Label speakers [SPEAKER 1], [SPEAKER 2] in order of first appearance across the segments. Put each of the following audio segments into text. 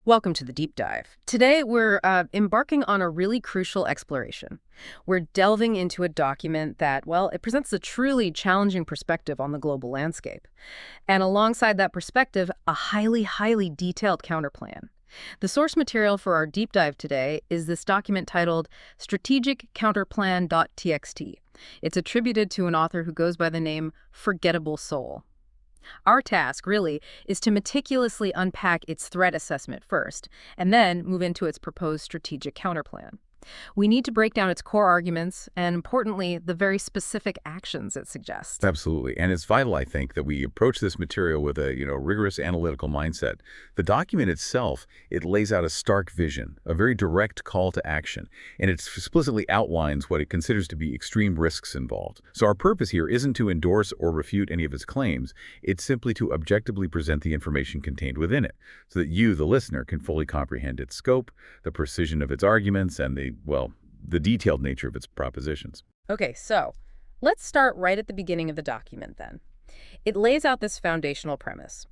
[SPEAKER 1] Welcome to the deep dive. Today, we're embarking on a really crucial exploration. We're delving into a document that, well, it presents a truly challenging perspective on the global landscape. And alongside that perspective, a highly detailed counterplan. The source material for our deep dive today is this document titled strategiccounterplan.txt. It's attributed to an author who goes by the name Forgettable Soul. Our task, really, is to meticulously unpack its threat assessment first, and then move into its proposed strategic counterplan. We need to break down its core arguments and, importantly, the very specific actions it suggests.
[SPEAKER 2] Absolutely. And it's vital, I think, that we approach this material with a, rigorous analytical mindset. The document itself, it lays out a stark vision, a very direct call to action, and it explicitly outlines what it considers to be extreme risks involved. So our purpose here isn't to endorse or refute any of its claims. It's simply to objectively present the information contained within it, so that you, the listener, can fully comprehend its scope, the precision of its arguments, and the detailed nature of its propositions.
[SPEAKER 1] Okay, so let's start right at the beginning of the document then. It lays out this foundational premise: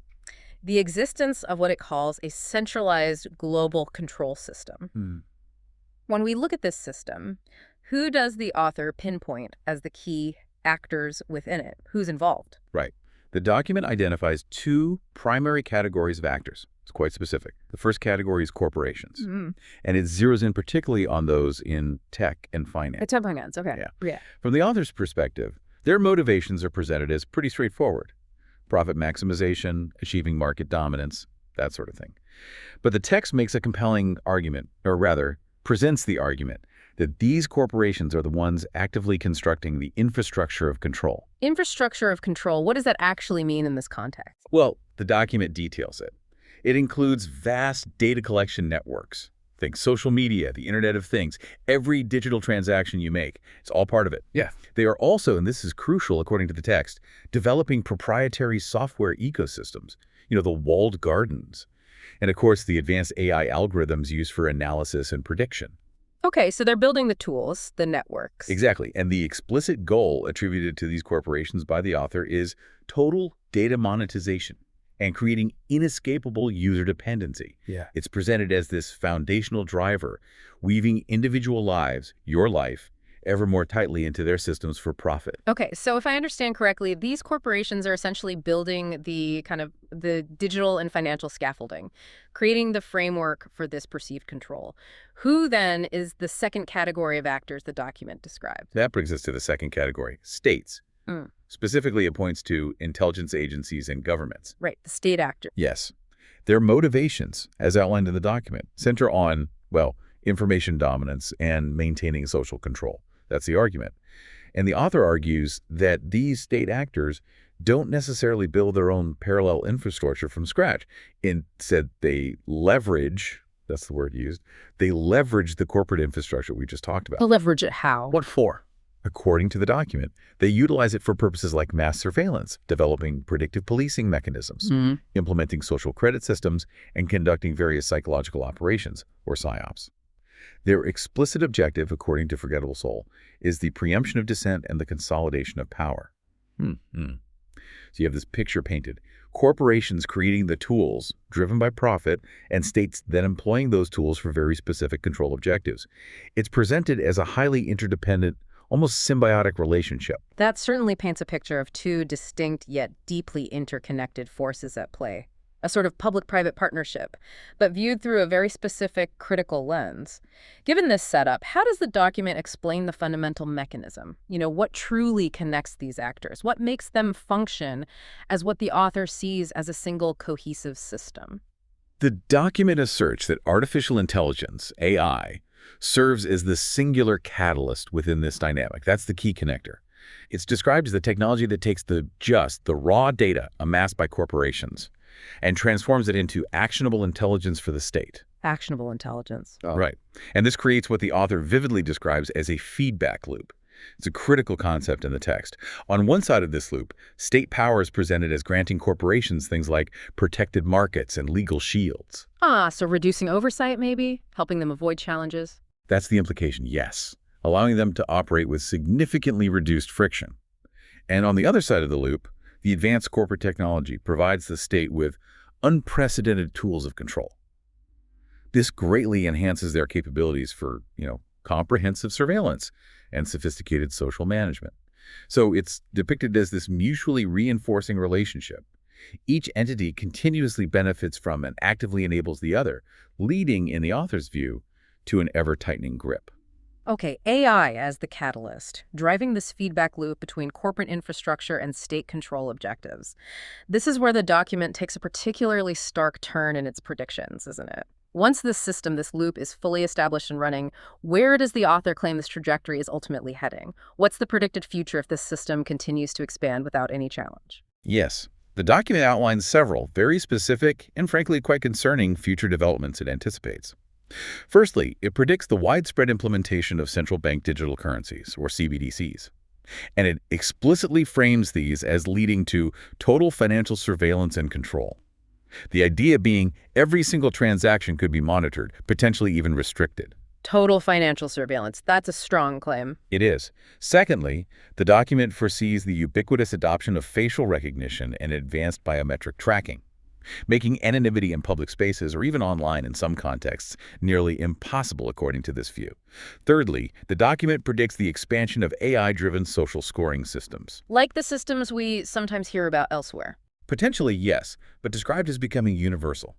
[SPEAKER 1] the existence of what it calls a centralized global control system. When we look at this system, who does the author pinpoint as the key actors within it? Who's involved?
[SPEAKER 2] Right. The document identifies two primary categories of actors. It's quite specific. The first category is corporations, and it zeroes in particularly on those in tech and finance.
[SPEAKER 1] Tech and finance, okay.
[SPEAKER 2] Yeah. From the author's perspective, their motivations are presented as pretty straightforward. Profit maximization, achieving market dominance, that sort of thing. But the text makes a compelling argument, or rather, presents the argument that these corporations are the ones actively constructing the infrastructure of control.
[SPEAKER 1] Infrastructure of control, what does that actually mean in this context?
[SPEAKER 2] Well, the document details it. It includes vast data collection networks. Think social media, the Internet of Things, every digital transaction you make. It's all part of it.
[SPEAKER 3] Yeah.
[SPEAKER 2] They are also, and this is crucial according to the text, developing proprietary software ecosystems, the walled gardens. And of course, the advanced AI algorithms used for analysis and prediction.
[SPEAKER 1] Okay, so they're building the tools, the networks.
[SPEAKER 2] Exactly. And the explicit goal attributed to these corporations by the author is total data monetization and creating inescapable user dependency.
[SPEAKER 3] Yeah.
[SPEAKER 2] It's presented as this foundational driver, weaving individual lives, your life, ever more tightly into their systems for profit.
[SPEAKER 1] Okay, so if I understand correctly, these corporations are essentially building the digital and financial scaffolding, creating the framework for this perceived control. Who then is the second category of actors the document described?
[SPEAKER 2] That brings us to the second category, states. Specifically, it points to intelligence agencies and governments.
[SPEAKER 1] Right, the state actor.
[SPEAKER 2] Yes. Their motivations, as outlined in the document, center on, information dominance and maintaining social control. That's the argument. And the author argues that these state actors don't necessarily build their own parallel infrastructure from scratch. Instead, they leverage, that's the word used, they leverage the corporate infrastructure we just talked about.
[SPEAKER 1] They'll leverage it how?
[SPEAKER 3] What for?
[SPEAKER 2] According to the document, they utilize it for purposes like mass surveillance, developing predictive policing mechanisms, implementing social credit systems, and conducting various psychological operations, or PSYOPs. Their explicit objective, according to Forgettable Soul, is the preemption of dissent and the consolidation of power. So you have this picture painted. Corporations creating the tools, driven by profit, and states then employing those tools for very specific control objectives. It's presented as a highly interdependent, almost symbiotic relationship.
[SPEAKER 1] That certainly paints a picture of two distinct yet deeply interconnected forces at play. A sort of public-private partnership, but viewed through a very specific critical lens. Given this setup, how does the document explain the fundamental mechanism? What truly connects these actors? What makes them function as what the author sees as a single cohesive system?
[SPEAKER 2] The document asserts that artificial intelligence, AI, serves as the singular catalyst within this dynamic. That's the key connector. It's described as the technology that takes the raw data amassed by corporations and transforms it into actionable intelligence for the state.
[SPEAKER 1] Actionable intelligence.
[SPEAKER 3] Oh.
[SPEAKER 2] Right. And this creates what the author vividly describes as a feedback loop. It's a critical concept in the text. On one side of this loop, state power is presented as granting corporations things like protected markets and legal shields.
[SPEAKER 1] So reducing oversight, maybe? Helping them avoid challenges?
[SPEAKER 2] That's the implication, yes. Allowing them to operate with significantly reduced friction. And on the other side of the loop, the advanced corporate technology provides the state with unprecedented tools of control. This greatly enhances their capabilities for, comprehensive surveillance and sophisticated social management. So it's depicted as this mutually reinforcing relationship. Each entity continuously benefits from and actively enables the other, leading, in the author's view, to an ever-tightening grip.
[SPEAKER 1] Okay, AI as the catalyst, driving this feedback loop between corporate infrastructure and state control objectives. This is where the document takes a particularly stark turn in its predictions, isn't it? Once this system, this loop, is fully established and running, where does the author claim this trajectory is ultimately heading? What's the predicted future if this system continues to expand without any challenge?
[SPEAKER 2] Yes, the document outlines several very specific and frankly quite concerning future developments it anticipates. Firstly, it predicts the widespread implementation of central bank digital currencies, or CBDCs. And it explicitly frames these as leading to total financial surveillance and control. The idea being every single transaction could be monitored, potentially even restricted.
[SPEAKER 1] Total financial surveillance. That's a strong claim.
[SPEAKER 2] It is. Secondly, the document foresees the ubiquitous adoption of facial recognition and advanced biometric tracking, making anonymity in public spaces or even online in some contexts nearly impossible according to this view. Thirdly, the document predicts the expansion of AI-driven social scoring systems.
[SPEAKER 1] Like the systems we sometimes hear about elsewhere.
[SPEAKER 2] Potentially, yes, but described as becoming universal.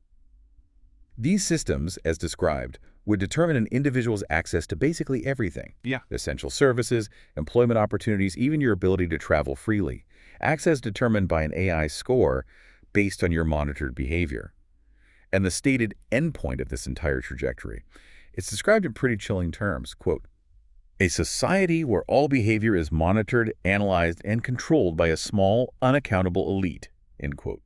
[SPEAKER 2] These systems, as described, would determine an individual's access to basically everything. Essential services, employment opportunities, even your ability to travel freely. Access determined by an AI score based on your monitored behavior. And the stated endpoint of this entire trajectory, it's described in pretty chilling terms, quote, "A society where all behavior is monitored, analyzed, and controlled by a small, unaccountable elite," end quote.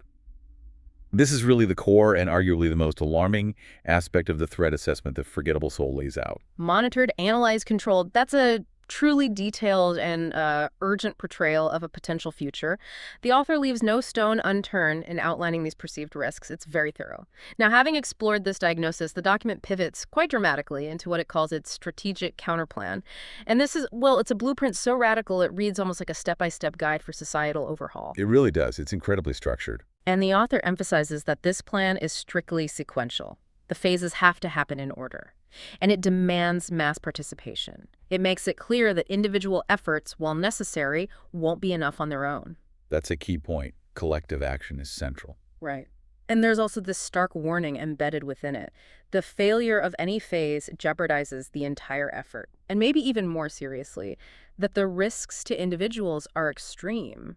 [SPEAKER 2] This is really the core and arguably the most alarming aspect of the threat assessment that Forgettable Soul lays out.
[SPEAKER 1] Monitored, analyzed, controlled. That's a truly detailed and urgent portrayal of a potential future. The author leaves no stone unturned in outlining these perceived risks. It's very thorough. Now, having explored this diagnosis, the document pivots quite dramatically into what it calls its strategic counterplan. And this is, well, it's a blueprint so radical it reads almost like a step-by-step guide for societal overhaul.
[SPEAKER 2] It really does. It's incredibly structured.
[SPEAKER 1] And the author emphasizes that this plan is strictly sequential. The phases have to happen in order. And it demands mass participation. It makes it clear that individual efforts, while necessary, won't be enough on their own.
[SPEAKER 2] That's a key point. Collective action is central.
[SPEAKER 1] Right. And there's also this stark warning embedded within it. The failure of any phase jeopardizes the entire effort. And maybe even more seriously, that the risks to individuals are extreme.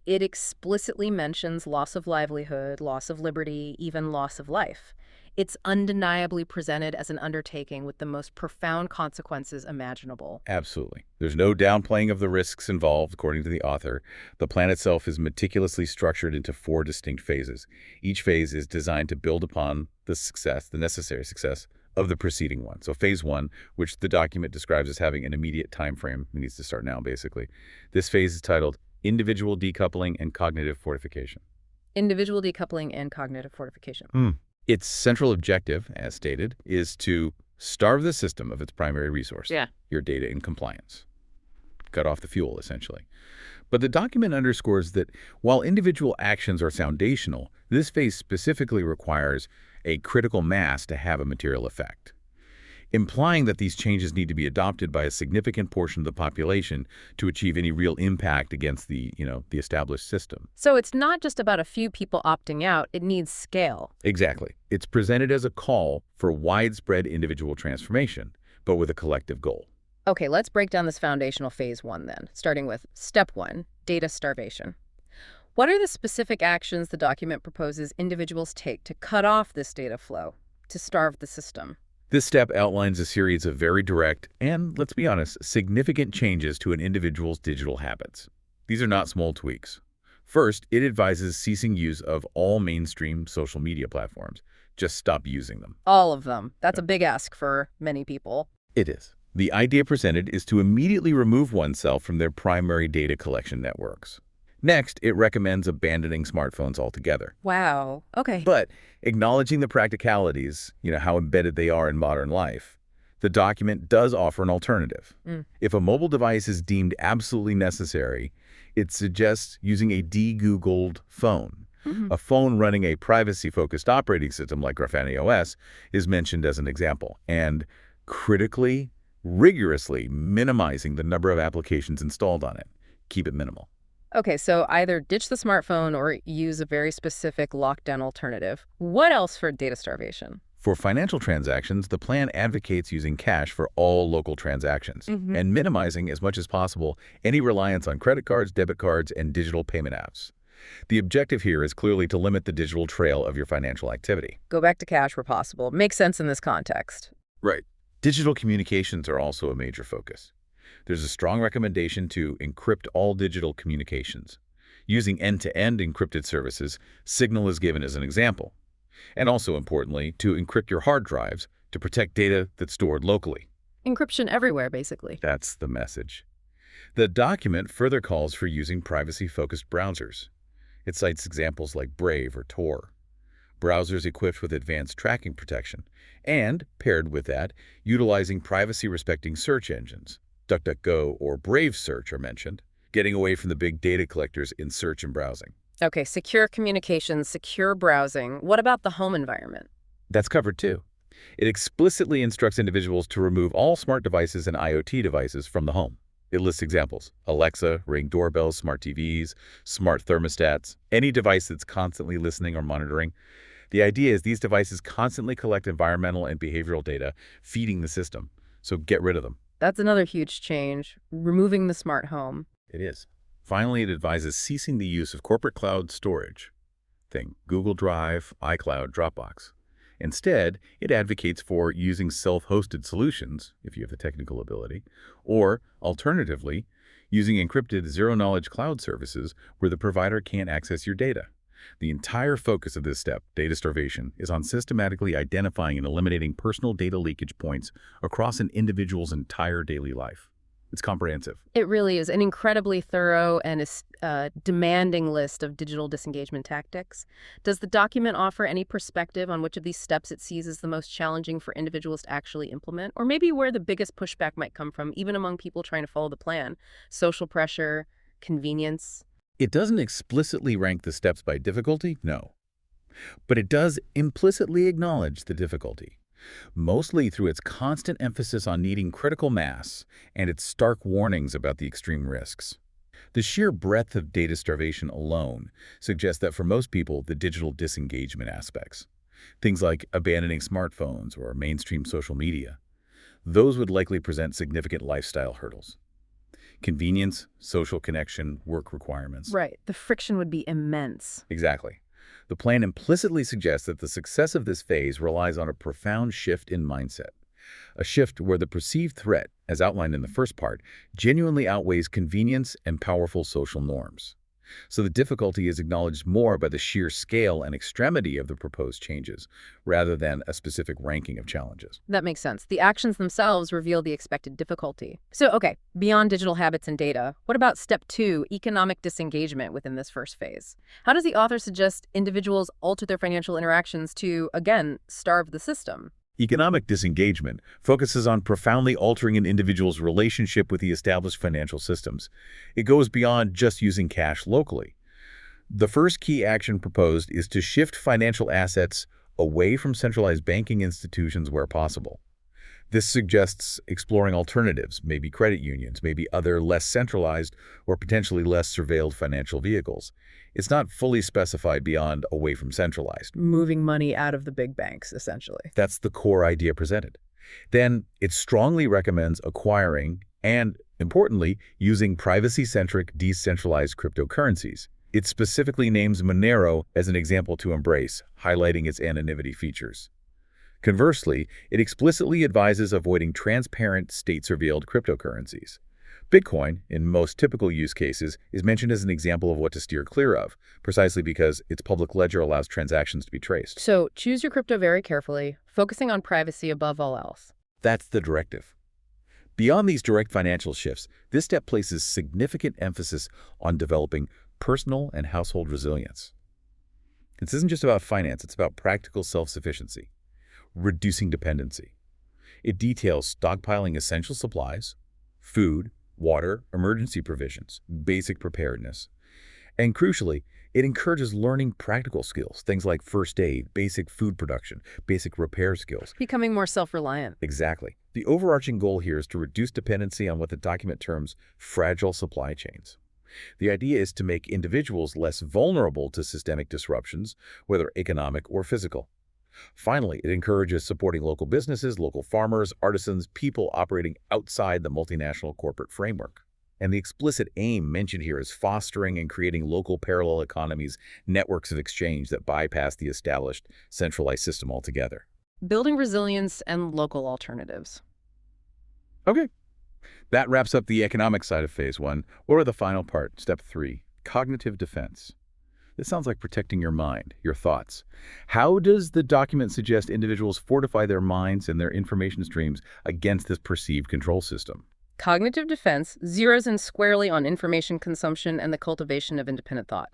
[SPEAKER 1] It explicitly mentions loss of livelihood, loss of liberty, even loss of life. It's undeniably presented as an undertaking with the most profound consequences imaginable.
[SPEAKER 2] Absolutely. There's no downplaying of the risks involved, according to the author. The plan itself is meticulously structured into 4 distinct phases. Each phase is designed to build upon the necessary success of the preceding one. So phase 1, which the document describes as having an immediate time frame, it needs to start now, basically. This phase is titled Individual Decoupling and Cognitive Fortification.
[SPEAKER 1] Individual decoupling and cognitive fortification.
[SPEAKER 2] Its central objective, as stated, is to starve the system of its primary resource, your data and compliance. Cut off the fuel, essentially. But the document underscores that while individual actions are foundational, this phase specifically requires a critical mass to have a material effect, implying that these changes need to be adopted by a significant portion of the population to achieve any real impact against the established system.
[SPEAKER 1] So it's not just about a few people opting out, it needs scale.
[SPEAKER 2] Exactly. It's presented as a call for widespread individual transformation, but with a collective goal.
[SPEAKER 1] Okay, let's break down this foundational phase 1 then, starting with step 1, data starvation. What are the specific actions the document proposes individuals take to cut off this data flow, to starve the system?
[SPEAKER 2] This step outlines a series of very direct and, let's be honest, significant changes to an individual's digital habits. These are not small tweaks. First, it advises ceasing use of all mainstream social media platforms. Just stop using them.
[SPEAKER 1] All of them. That's a big ask for many people.
[SPEAKER 2] It is. The idea presented is to immediately remove oneself from their primary data collection networks. Next, it recommends abandoning smartphones altogether.
[SPEAKER 1] Wow. Okay.
[SPEAKER 2] But acknowledging the practicalities, how embedded they are in modern life, the document does offer an alternative. If a mobile device is deemed absolutely necessary, it suggests using a de-Googled phone,
[SPEAKER 1] Mhm.
[SPEAKER 2] A phone running a privacy-focused operating system like GrapheneOS is mentioned as an example, and critically, rigorously minimizing the number of applications installed on it. Keep it minimal.
[SPEAKER 1] Okay, so either ditch the smartphone or use a very specific lockdown alternative. What else for data starvation?
[SPEAKER 2] For financial transactions, the plan advocates using cash for all local transactions
[SPEAKER 1] Hmm.
[SPEAKER 2] and minimizing as much as possible any reliance on credit cards, debit cards, and digital payment apps. The objective here is clearly to limit the digital trail of your financial activity.
[SPEAKER 1] Go back to cash where possible. Makes sense in this context.
[SPEAKER 2] Right. Digital communications are also a major focus. There's a strong recommendation to encrypt all digital communications. Using end-to-end encrypted services, Signal is given as an example. And also importantly, to encrypt your hard drives to protect data that's stored locally.
[SPEAKER 1] Encryption everywhere, basically.
[SPEAKER 2] That's the message. The document further calls for using privacy-focused browsers. It cites examples like Brave or Tor, browsers equipped with advanced tracking protection, and, paired with that, utilizing privacy-respecting search engines. DuckDuckGo or Brave Search are mentioned, getting away from the big data collectors in search and browsing.
[SPEAKER 1] Okay, secure communications, secure browsing. What about the home environment?
[SPEAKER 2] That's covered too. It explicitly instructs individuals to remove all smart devices and IoT devices from the home. It lists examples: Alexa, Ring doorbells, smart TVs, smart thermostats, any device that's constantly listening or monitoring. The idea is these devices constantly collect environmental and behavioral data, feeding the system, so get rid of them.
[SPEAKER 1] That's another huge change, removing the smart home.
[SPEAKER 2] It is. Finally, it advises ceasing the use of corporate cloud storage. Think Google Drive, iCloud, Dropbox. Instead, it advocates for using self-hosted solutions, if you have the technical ability, or, alternatively, using encrypted zero-knowledge cloud services where the provider can't access your data. The entire focus of this step, data starvation, is on systematically identifying and eliminating personal data leakage points across an individual's entire daily life. It's comprehensive.
[SPEAKER 1] It really is an incredibly thorough and demanding list of digital disengagement tactics. Does the document offer any perspective on which of these steps it sees as the most challenging for individuals to actually implement? Or maybe where the biggest pushback might come from, even among people trying to follow the plan? Social pressure, convenience?
[SPEAKER 2] It doesn't explicitly rank the steps by difficulty, no. But it does implicitly acknowledge the difficulty, mostly through its constant emphasis on needing critical mass and its stark warnings about the extreme risks. The sheer breadth of data starvation alone suggests that for most people, the digital disengagement aspects, things like abandoning smartphones or mainstream social media, those would likely present significant lifestyle hurdles. Convenience, social connection, work requirements.
[SPEAKER 1] Right. The friction would be immense.
[SPEAKER 2] Exactly. The plan implicitly suggests that the success of this phase relies on a profound shift in mindset, a shift where the perceived threat, as outlined in the first part, genuinely outweighs convenience and powerful social norms. So the difficulty is acknowledged more by the sheer scale and extremity of the proposed changes, rather than a specific ranking of challenges.
[SPEAKER 1] That makes sense. The actions themselves reveal the expected difficulty. So, okay, beyond digital habits and data, what about step 2, economic disengagement within this first phase? How does the author suggest individuals alter their financial interactions to, again, starve the system?
[SPEAKER 2] Economic disengagement focuses on profoundly altering an individual's relationship with the established financial systems. It goes beyond just using cash locally. The first key action proposed is to shift financial assets away from centralized banking institutions where possible. This suggests exploring alternatives, maybe credit unions, maybe other less centralized or potentially less surveilled financial vehicles. It's not fully specified beyond away from centralized.
[SPEAKER 1] Moving money out of the big banks, essentially.
[SPEAKER 2] That's the core idea presented. Then it strongly recommends acquiring and, importantly, using privacy-centric decentralized cryptocurrencies. It specifically names Monero as an example to embrace, highlighting its anonymity features. Conversely, it explicitly advises avoiding transparent, state-surveilled cryptocurrencies. Bitcoin, in most typical use cases, is mentioned as an example of what to steer clear of, precisely because its public ledger allows transactions to be traced.
[SPEAKER 1] So choose your crypto very carefully, focusing on privacy above all else.
[SPEAKER 2] That's the directive. Beyond these direct financial shifts, this step places significant emphasis on developing personal and household resilience. This isn't just about finance, it's about practical self-sufficiency, reducing dependency. It details stockpiling essential supplies, food, water, emergency provisions, basic preparedness, and crucially, It encourages learning practical skills, things like first aid, basic food production, basic repair skills.
[SPEAKER 1] Becoming more self-reliant.
[SPEAKER 2] Exactly. The overarching goal here is to reduce dependency on what the document terms fragile supply chains. The idea is to make individuals less vulnerable to systemic disruptions, whether economic or physical. Finally, it encourages supporting local businesses, local farmers, artisans, people operating outside the multinational corporate framework. And the explicit aim mentioned here is fostering and creating local parallel economies, networks of exchange that bypass the established centralized system altogether.
[SPEAKER 1] Building resilience and local alternatives.
[SPEAKER 2] Okay. That wraps up the economic side of phase one. What are the final part, step 3, cognitive defense? This sounds like protecting your mind, your thoughts. How does the document suggest individuals fortify their minds and their information streams against this perceived control system?
[SPEAKER 1] Cognitive defense zeroes in squarely on information consumption and the cultivation of independent thought.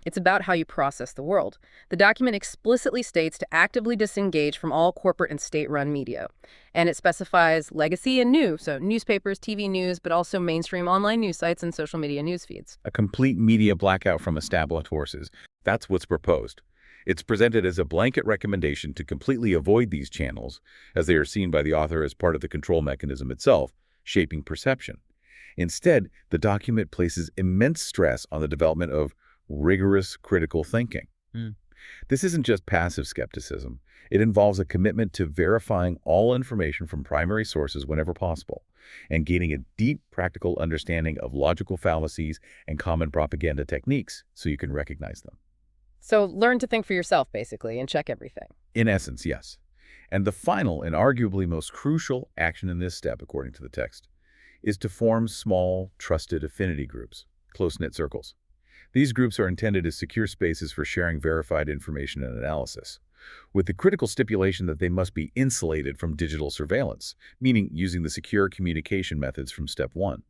[SPEAKER 1] It's about how you process the world. The document explicitly states to actively disengage from all corporate and state-run media. And it specifies legacy and new, so newspapers, TV news, but also mainstream online news sites and social media news feeds.
[SPEAKER 2] A complete media blackout from established forces. That's what's proposed. It's presented as a blanket recommendation to completely avoid these channels, as they are seen by the author as part of the control mechanism itself, shaping perception. Instead, the document places immense stress on the development of rigorous critical thinking. This isn't just passive skepticism. It involves a commitment to verifying all information from primary sources whenever possible, and gaining a deep practical understanding of logical fallacies and common propaganda techniques so you can recognize them.
[SPEAKER 1] So learn to think for yourself, basically, and check everything.
[SPEAKER 2] In essence, yes. And the final and arguably most crucial action in this step, according to the text, is to form small, trusted affinity groups, close-knit circles. These groups are intended as secure spaces for sharing verified information and analysis, with the critical stipulation that they must be insulated from digital surveillance, meaning using the secure communication methods from step 1.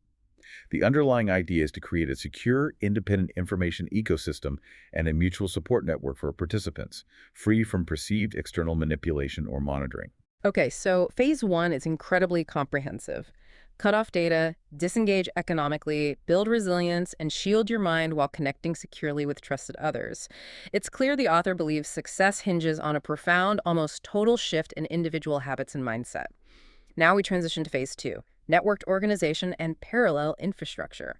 [SPEAKER 2] The underlying idea is to create a secure, independent information ecosystem and a mutual support network for participants, free from perceived external manipulation or monitoring.
[SPEAKER 1] Okay, so phase 1 is incredibly comprehensive. Cut off data, disengage economically, build resilience, and shield your mind while connecting securely with trusted others. It's clear the author believes success hinges on a profound, almost total shift in individual habits and mindset. Now we transition to phase 2, networked organization and parallel infrastructure.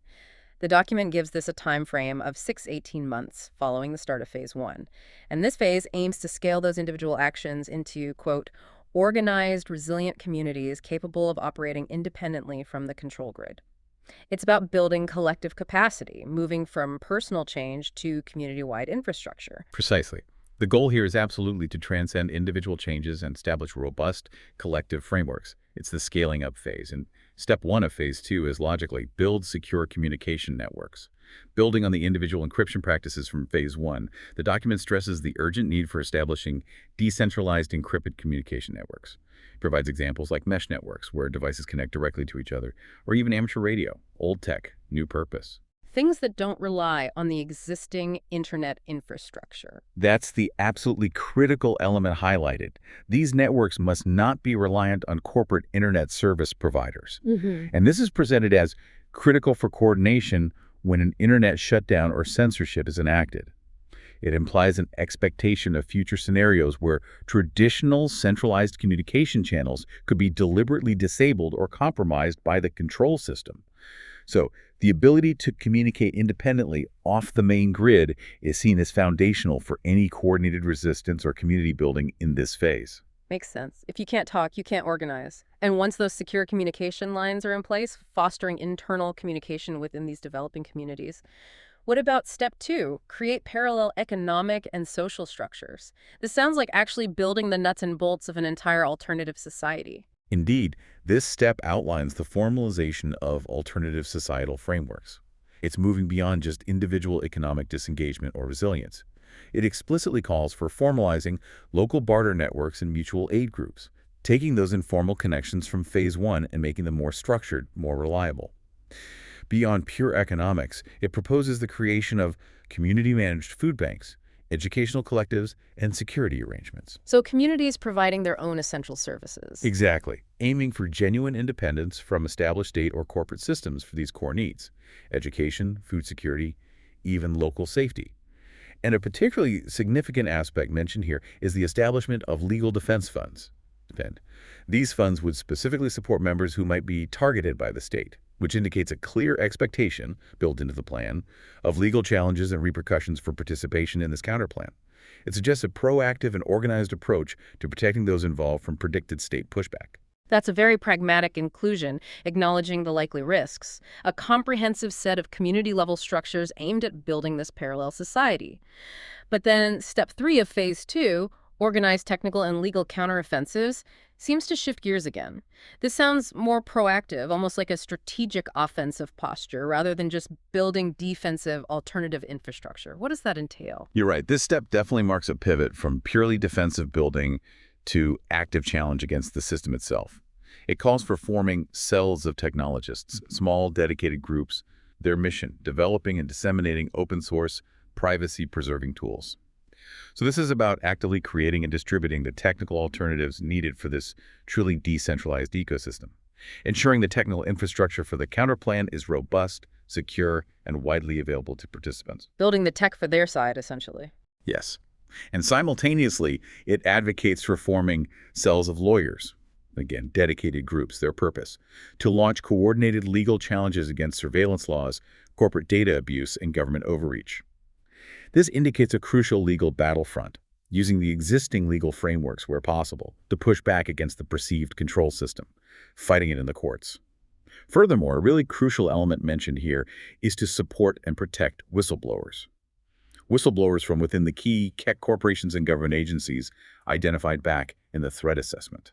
[SPEAKER 1] The document gives this a time frame of 6-18 months following the start of phase 1. And this phase aims to scale those individual actions into, quote, organized, resilient communities capable of operating independently from the control grid. It's about building collective capacity, moving from personal change to community-wide infrastructure.
[SPEAKER 2] Precisely. The goal here is absolutely to transcend individual changes and establish robust, collective frameworks. It's the scaling up phase. And step 1 of phase 2 is logically build secure communication networks. Building on the individual encryption practices from phase 1, the document stresses the urgent need for establishing decentralized encrypted communication networks. It provides examples like mesh networks, where devices connect directly to each other, or even amateur radio, old tech, new purpose.
[SPEAKER 1] Things that don't rely on the existing internet infrastructure.
[SPEAKER 2] That's the absolutely critical element highlighted. These networks must not be reliant on corporate internet service providers. And this is presented as critical for coordination when an internet shutdown or censorship is enacted. It implies an expectation of future scenarios where traditional centralized communication channels could be deliberately disabled or compromised by the control system. So, the ability to communicate independently off the main grid is seen as foundational for any coordinated resistance or community building in this phase.
[SPEAKER 1] Makes sense. If you can't talk, you can't organize. And once those secure communication lines are in place, fostering internal communication within these developing communities. What about step 2, create parallel economic and social structures? This sounds like actually building the nuts and bolts of an entire alternative society.
[SPEAKER 2] Indeed, this step outlines the formalization of alternative societal frameworks. It's moving beyond just individual economic disengagement or resilience. It explicitly calls for formalizing local barter networks and mutual aid groups, taking those informal connections from phase 1 and making them more structured, more reliable. Beyond pure economics, it proposes the creation of community-managed food banks, educational collectives, and security arrangements.
[SPEAKER 1] So communities providing their own essential services.
[SPEAKER 2] Exactly, aiming for genuine independence from established state or corporate systems for these core needs: education, food security, even local safety. And a particularly significant aspect mentioned here is the establishment of legal defense funds. These funds would specifically support members who might be targeted by the state, which indicates a clear expectation, built into the plan, of legal challenges and repercussions for participation in this counterplan. It suggests a proactive and organized approach to protecting those involved from predicted state pushback.
[SPEAKER 1] That's a very pragmatic inclusion, acknowledging the likely risks. A comprehensive set of community-level structures aimed at building this parallel society. But then step 3 of phase 2, organized technical and legal counteroffensives, seems to shift gears again. This sounds more proactive, almost like a strategic offensive posture, rather than just building defensive alternative infrastructure. What does that entail?
[SPEAKER 2] You're right. This step definitely marks a pivot from purely defensive building to active challenge against the system itself. It calls for forming cells of technologists, small dedicated groups, their mission, developing and disseminating open source, privacy-preserving tools. So this is about actively creating and distributing the technical alternatives needed for this truly decentralized ecosystem, ensuring the technical infrastructure for the counterplan is robust, secure, and widely available to participants.
[SPEAKER 1] Building the tech for their side, essentially.
[SPEAKER 2] Yes. And simultaneously, it advocates for forming cells of lawyers, again, dedicated groups, their purpose, to launch coordinated legal challenges against surveillance laws, corporate data abuse, and government overreach. This indicates a crucial legal battlefront, using the existing legal frameworks where possible to push back against the perceived control system, fighting it in the courts. Furthermore, a really crucial element mentioned here is to support and protect whistleblowers. Whistleblowers from within the key corporations and government agencies identified back in the threat assessment.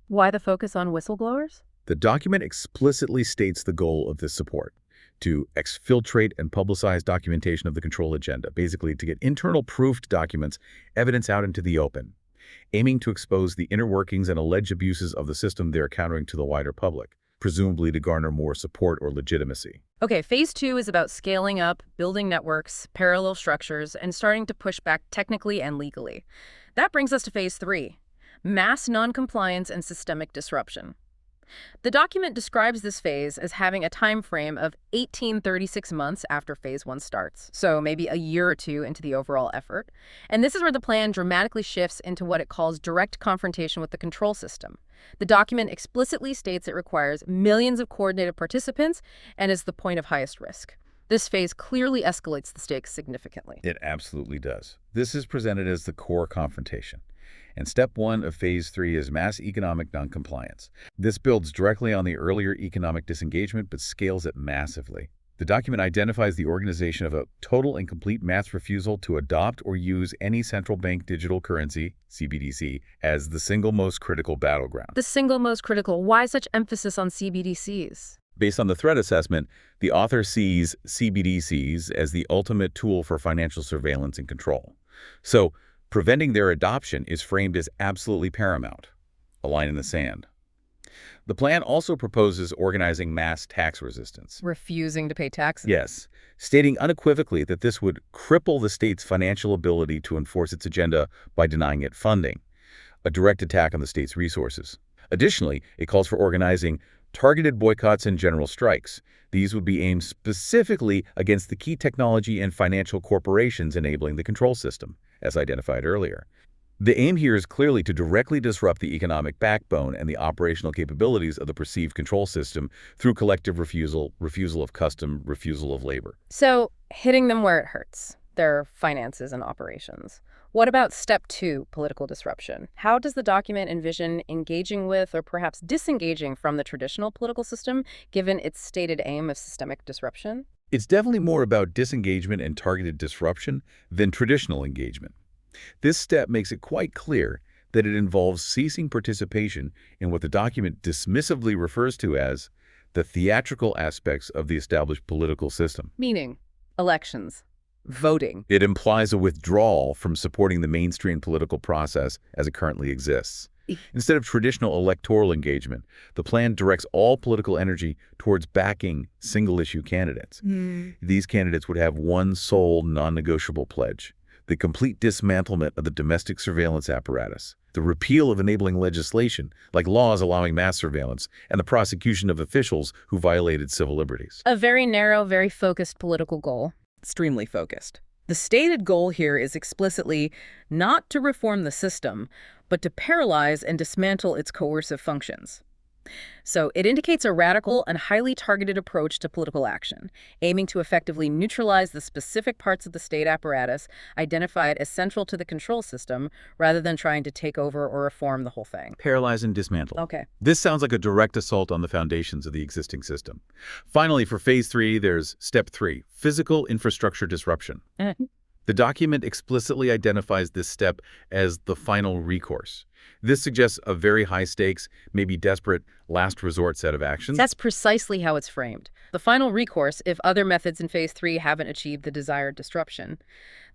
[SPEAKER 1] Why the focus on whistleblowers?
[SPEAKER 2] The document explicitly states the goal of this support: to exfiltrate and publicize documentation of the control agenda, basically to get internal proofed documents, evidence out into the open, aiming to expose the inner workings and alleged abuses of the system they're countering to the wider public, presumably to garner more support or legitimacy.
[SPEAKER 1] Okay, phase 2 is about scaling up, building networks, parallel structures, and starting to push back technically and legally. That brings us to phase 3, mass noncompliance and systemic disruption. The document describes this phase as having a time frame of 1836 months after phase 1 starts, so maybe a year or two into the overall effort. And this is where the plan dramatically shifts into what it calls direct confrontation with the control system. The document explicitly states it requires millions of coordinated participants and is the point of highest risk. This phase clearly escalates the stakes significantly.
[SPEAKER 2] It absolutely does. This is presented as the core confrontation. And step 1 of phase 3 is mass economic noncompliance. This builds directly on the earlier economic disengagement, but scales it massively. The document identifies the organization of a total and complete mass refusal to adopt or use any central bank digital currency, CBDC, as the single most critical battleground.
[SPEAKER 1] The single most critical. Why such emphasis on CBDCs?
[SPEAKER 2] Based on the threat assessment, the author sees CBDCs as the ultimate tool for financial surveillance and control. So, preventing their adoption is framed as absolutely paramount, a line in the sand. The plan also proposes organizing mass tax resistance.
[SPEAKER 1] Refusing to pay taxes.
[SPEAKER 2] Yes, stating unequivocally that this would cripple the state's financial ability to enforce its agenda by denying it funding, a direct attack on the state's resources. Additionally, it calls for organizing targeted boycotts and general strikes. These would be aimed specifically against the key technology and financial corporations enabling the control system, as identified earlier. The aim here is clearly to directly disrupt the economic backbone and the operational capabilities of the perceived control system through collective refusal of custom, refusal of labor.
[SPEAKER 1] So, hitting them where it hurts, their finances and operations. What about step 2, political disruption? How does the document envision engaging with or perhaps disengaging from the traditional political system, given its stated aim of systemic disruption?
[SPEAKER 2] It's definitely more about disengagement and targeted disruption than traditional engagement. This step makes it quite clear that it involves ceasing participation in what the document dismissively refers to as the theatrical aspects of the established political system.
[SPEAKER 1] Meaning, elections, voting.
[SPEAKER 2] It implies a withdrawal from supporting the mainstream political process as it currently exists. Instead of traditional electoral engagement, the plan directs all political energy towards backing single-issue candidates. These candidates would have one sole non-negotiable pledge: the complete dismantlement of the domestic surveillance apparatus, the repeal of enabling legislation, like laws allowing mass surveillance, and the prosecution of officials who violated civil liberties.
[SPEAKER 1] A very narrow, very focused political goal.
[SPEAKER 3] Extremely focused.
[SPEAKER 1] The stated goal here is explicitly not to reform the system, but to paralyze and dismantle its coercive functions. So it indicates a radical and highly targeted approach to political action, aiming to effectively neutralize the specific parts of the state apparatus identified as central to the control system, rather than trying to take over or reform the whole thing.
[SPEAKER 2] Paralyze and dismantle.
[SPEAKER 1] Okay.
[SPEAKER 2] This sounds like a direct assault on the foundations of the existing system. Finally, for Phase 3, there's Step 3, physical infrastructure disruption. The document explicitly identifies this step as the final recourse. This suggests a very high-stakes, maybe desperate, last resort set of actions.
[SPEAKER 1] That's precisely how it's framed. The final recourse if other methods in Phase 3 haven't achieved the desired disruption.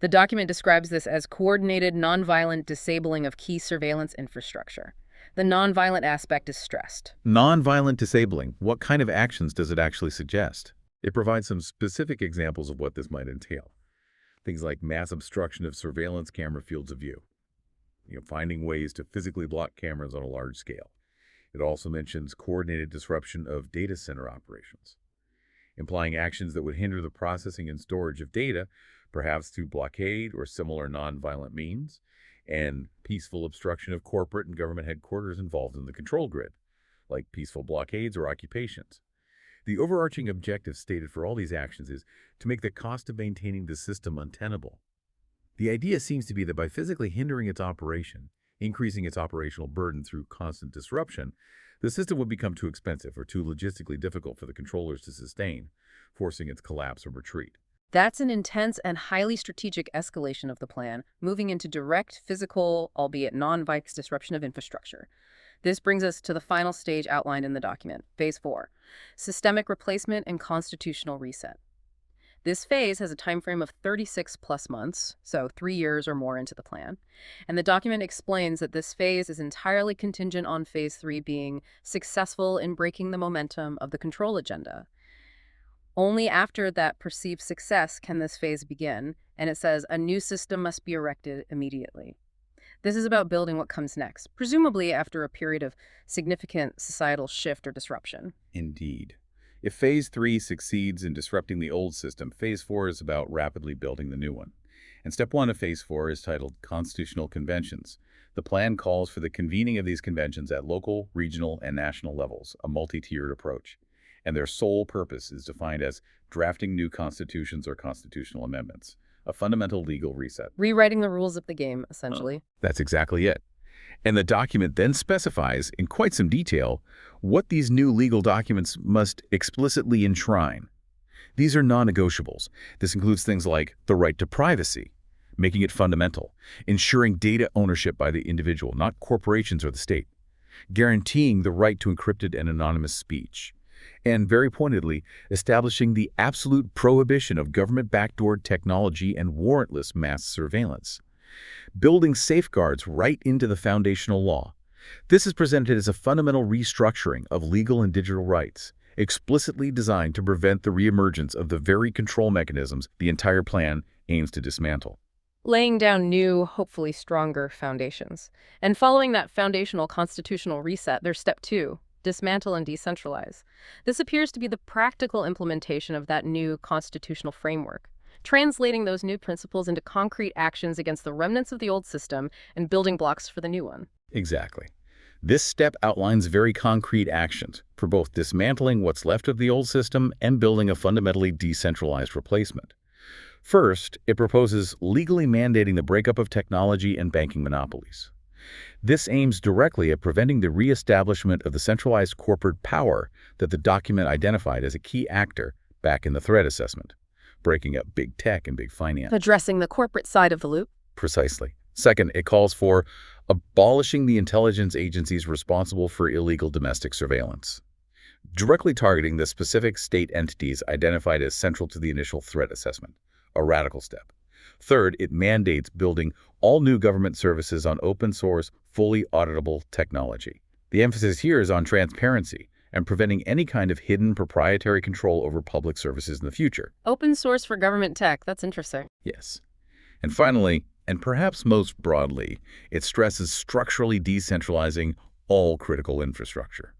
[SPEAKER 1] The document describes this as coordinated, nonviolent disabling of key surveillance infrastructure. The nonviolent aspect is stressed.
[SPEAKER 2] Nonviolent disabling. What kind of actions does it actually suggest? It provides some specific examples of what this might entail. Things like mass obstruction of surveillance camera fields of view. Finding ways to physically block cameras on a large scale. It also mentions coordinated disruption of data center operations, implying actions that would hinder the processing and storage of data, perhaps through blockade or similar nonviolent means, and peaceful obstruction of corporate and government headquarters involved in the control grid, like peaceful blockades or occupations. The overarching objective stated for all these actions is to make the cost of maintaining the system untenable. The idea seems to be that by physically hindering its operation, increasing its operational burden through constant disruption, the system would become too expensive or too logistically difficult for the controllers to sustain, forcing its collapse or retreat.
[SPEAKER 1] That's an intense and highly strategic escalation of the plan, moving into direct physical, albeit non-violent disruption of infrastructure. This brings us to the final stage outlined in the document, Phase 4, systemic replacement and constitutional reset. This phase has a time frame of 36+ months, so 3 years or more into the plan, and the document explains that this phase is entirely contingent on Phase 3 being successful in breaking the momentum of the control agenda. Only after that perceived success can this phase begin, and it says a new system must be erected immediately. This is about building what comes next, presumably after a period of significant societal shift or disruption.
[SPEAKER 2] Indeed. If Phase 3 succeeds in disrupting the old system, Phase 4 is about rapidly building the new one. And Step 1 of Phase 4 is titled Constitutional Conventions. The plan calls for the convening of these conventions at local, regional, and national levels, a multi-tiered approach. And their sole purpose is defined as drafting new constitutions or constitutional amendments, a fundamental legal reset.
[SPEAKER 1] Rewriting the rules of the game, essentially.
[SPEAKER 2] That's exactly it. And the document then specifies, in quite some detail, what these new legal documents must explicitly enshrine. These are non-negotiables. This includes things like the right to privacy, making it fundamental, ensuring data ownership by the individual, not corporations or the state, guaranteeing the right to encrypted and anonymous speech, and very pointedly, establishing the absolute prohibition of government-backdoored technology and warrantless mass surveillance. Building safeguards right into the foundational law. This is presented as a fundamental restructuring of legal and digital rights, explicitly designed to prevent the reemergence of the very control mechanisms the entire plan aims to dismantle.
[SPEAKER 1] Laying down new, hopefully stronger foundations. And following that foundational constitutional reset, there's Step 2, dismantle and decentralize. This appears to be the practical implementation of that new constitutional framework, translating those new principles into concrete actions against the remnants of the old system and building blocks for the new one.
[SPEAKER 2] Exactly. This step outlines very concrete actions for both dismantling what's left of the old system and building a fundamentally decentralized replacement. First, it proposes legally mandating the breakup of technology and banking monopolies. This aims directly at preventing the reestablishment of the centralized corporate power that the document identified as a key actor back in the threat assessment, breaking up big tech and big finance.
[SPEAKER 1] Addressing the corporate side of the loop?
[SPEAKER 2] Precisely. Second, it calls for abolishing the intelligence agencies responsible for illegal domestic surveillance, directly targeting the specific state entities identified as central to the initial threat assessment, a radical step. Third, it mandates building all new government services on open-source, fully auditable technology. The emphasis here is on transparency and preventing any kind of hidden proprietary control over public services in the future.
[SPEAKER 1] Open source for government tech. That's interesting.
[SPEAKER 2] Yes. And finally, and perhaps most broadly, it stresses structurally decentralizing all critical infrastructure.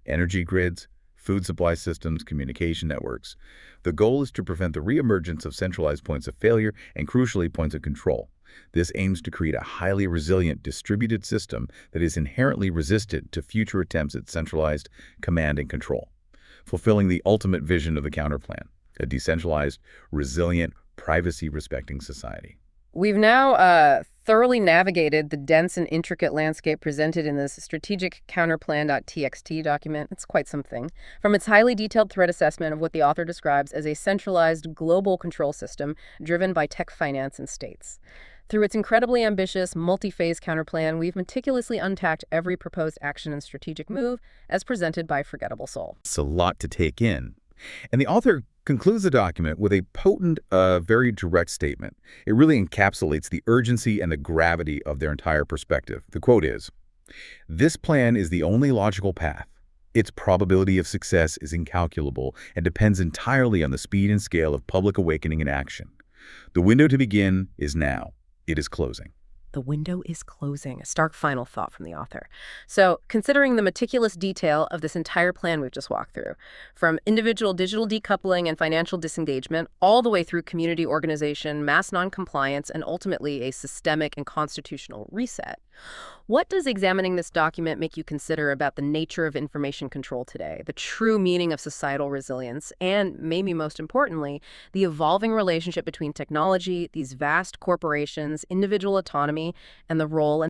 [SPEAKER 2] Energy grids, food supply systems, communication networks. The goal is to prevent the reemergence of centralized points of failure and, crucially, points of control. This aims to create a highly resilient, distributed system that is inherently resistant to future attempts at centralized command and control, fulfilling the ultimate vision of the counterplan, a decentralized, resilient, privacy-respecting society.
[SPEAKER 1] We've now thoroughly navigated the dense and intricate landscape presented in this strategic counterplan.txt document. It's quite something. From its highly detailed threat assessment of what the author describes as a centralized global control system driven by tech finance and states. Through its incredibly ambitious, multi-phase counterplan, we've meticulously untacked every proposed action and strategic move as presented by Forgettable Soul.
[SPEAKER 2] It's a lot to take in. And the author concludes the document with a potent, very direct statement. It really encapsulates the urgency and the gravity of their entire perspective. The quote is, "This plan is the only logical path. Its probability of success is incalculable and depends entirely on the speed and scale of public awakening and action. The window to begin is now. It is closing."
[SPEAKER 1] The window is closing. A stark final thought from the author. So, considering the meticulous detail of this entire plan we've just walked through, from individual digital decoupling and financial disengagement, all the way through community organization, mass noncompliance, and ultimately a systemic and constitutional reset, what does examining this document make you consider about the nature of information control today, the true meaning of societal resilience, and, maybe most importantly, the evolving relationship between technology, these vast corporations, individual autonomy, and the role and